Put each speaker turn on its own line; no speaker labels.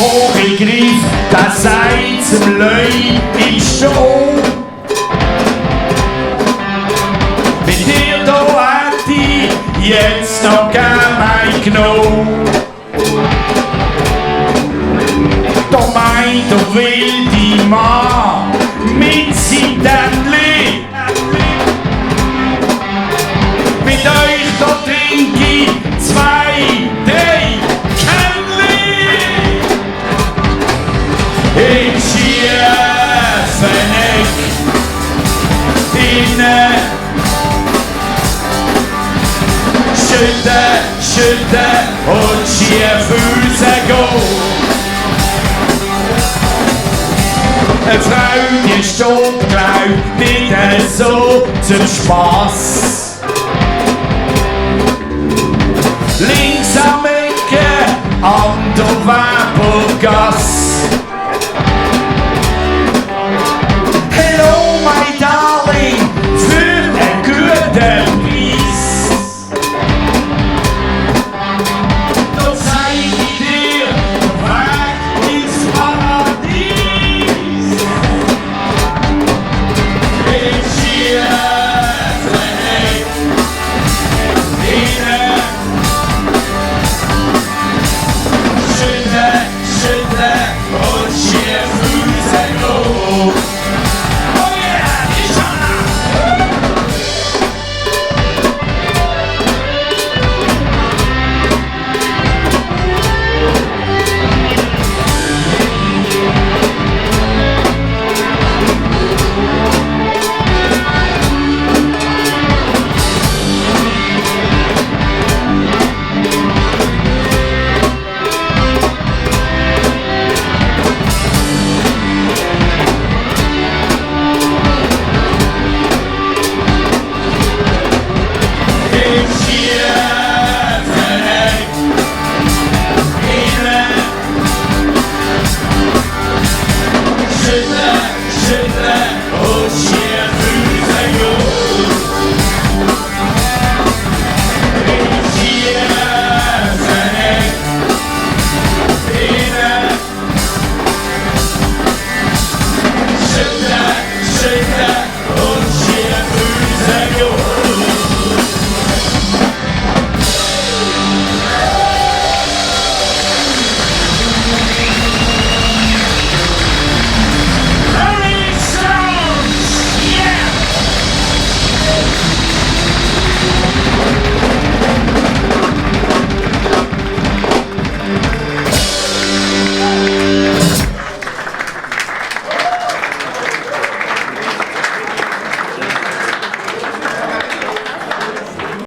Vogelgriff, das sagt zum Leu, ich steh. Mit dir da hätt ich jetzt noch gern ein Gnom. Da meint der wilde Mann mit Seitenli. Mit euch da trink ich 2, 3 Kännli. Im schiefen Eck innen. Schütten, schütten und schief rausgehen. Eine Frau, die steht, glaubt nicht so zum Spass.